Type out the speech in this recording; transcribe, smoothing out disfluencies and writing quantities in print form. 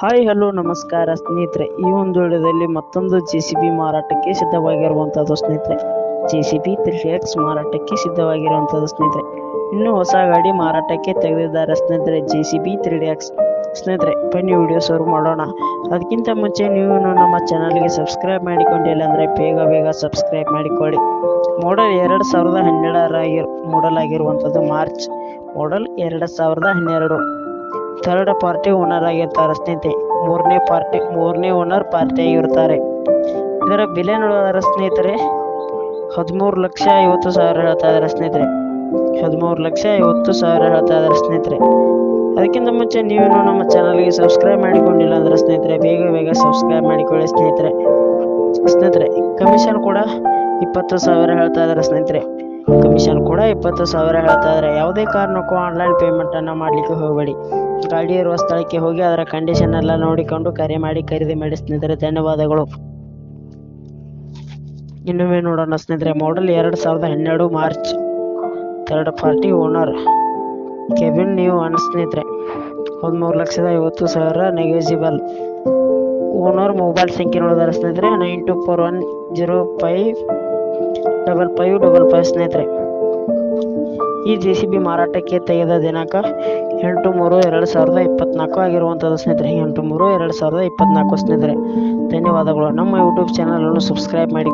Hi hello ನಮಸ್ಕಾರ ಸ್ನೇಹಿತರೆ, ಈ ಒಂದು ವಿಡಿಯೋದಲ್ಲಿ ಮತ್ತೊಂದು JCB ಮಾರಾಟಕ್ಕೆ ಸಿದ್ಧವಾಗಿರುವಂಥದ್ದು ಸ್ನೇಹಿತರೆ. JCB 3X ಮಾರಾಟಕ್ಕೆ ಸಿದ್ಧವಾಗಿರುವಂಥದ್ದು ಸ್ನೇಹಿತರೆ. ಇನ್ನು ಹೊಸ ಗಾಡಿ ಮಾರಾಟಕ್ಕೆ ತೆಗೆದಿದ್ದಾರೆ ಸ್ನೇಹಿತರೆ, JCB 3X ಸ್ನೇಹಿತರೆ. ಬನ್ನಿ ವಿಡಿಯೋ ಶುರು ಮಾಡೋಣ. ಅದಕ್ಕಿಂತ ಮುಂಚೆ ನೀವು ನಮ್ಮ ಚಾನಲ್ಗೆ ಸಬ್ಸ್ಕ್ರೈಬ್ ಮಾಡಿಕೊಂಡಿಲ್ಲ ಅಂದರೆ ಬೇಗ ಸಬ್ಸ್ಕ್ರೈಬ್ ಮಾಡಿಕೊಳ್ಳಿ. ಮಾಡೆಲ್ 2012 ಮಾಡೆಲ್ ಆಗಿರುವಂಥದ್ದು, March model 2012. Third party owner ಆಗಿರ್ತಾರೆ ಸ್ನೇಹಿತರೆ. ಮೂರನೇ ಓನರ್ ಪಾರ್ಟಿ ಆಗಿರ್ತಾರೆ. ಇದರ ಬೆಲೆ ನೋಡಿದರೆ ಸ್ನೇಹಿತರೆ 13,50,000 ಹೇಳ್ತಾ ಇದ್ದಾರೆ ಸ್ನೇಹಿತರೆ. 13,50,000 ಹೇಳ್ತಾ ಇದ್ದಾರೆ ಸ್ನೇಹಿತರೆ. ಅದಕ್ಕಿಂತ ಮುಂಚೆ ನೀವು ನಮ್ಮ ಚಾನಲ್ಗೆ ಸಬ್ಸ್ಕ್ರೈಬ್ ಮಾಡಿಕೊಂಡಿಲ್ಲ ಅಂದರೆ ಸ್ನೇಹಿತರೆ ಬೇಗ ಸಬ್ಸ್ಕ್ರೈಬ್ ಮಾಡಿಕೊಳ್ಳಿ ಸ್ನೇಹಿತರೆ. ಕಮಿಷನ್ ಕೂಡ 20,000 ಹೇಳ್ತಾ ಇದ್ದಾರೆ ಸ್ನೇಹಿತರೆ. ಕಮಿಷನ್ ಕೂಡ 20,000 ಹೇಳ್ತಾ ಇದ್ದಾರೆ. ಯಾವುದೇ ಕಾರಣಕ್ಕೂ ಆನ್ಲೈನ್ ಪೇಮೆಂಟ್ ಅನ್ನು ಮಾಡಲಿಕ್ಕೆ ಹೋಗಬೇಡಿ. ಗಾಡಿ ಇರುವ ಸ್ಥಳಕ್ಕೆ ಹೋಗಿ ಅದರ ಕಂಡೀಷನ್ ಎಲ್ಲ ನೋಡಿಕೊಂಡು ಖರೀದಿ ಮಾಡಿ ಸ್ನೇಹಿತರೆ. ಧನ್ಯವಾದಗಳು. ಇನ್ನೊಮ್ಮೆ ನೋಡೋಣ ಸ್ನೇಹಿತರೆ. Model 2012 March, third party owner, cabin new one ಸ್ನೇಹಿತರೆ. 13,50,000 ನೆಗೋಜಿಬಲ್. ಓನರ್ ಮೊಬೈಲ್ ಸಂಖ್ಯೆ ನೋಡಿದರೆ ಸ್ನೇಹಿತರೆ 9241055555 ಸ್ನೇಹಿತರೆ. ಈ JCB ಮಾರಾಟಕ್ಕೆ ತೆಗೆದ ದಿನಾಂಕ 8/3/2024 ಆಗಿರುವಂಥದ್ದು ಸ್ನೇಹಿತರೆ. 8/3/2024 ಸ್ನೇಹಿತರೆ. ಧನ್ಯವಾದಗಳು. ನಮ್ಮ ಯೂಟ್ಯೂಬ್ ಚಾನಲ್ ಅನ್ನು ಸಬ್ಸ್ಕ್ರೈಬ್ ಮಾಡಿ.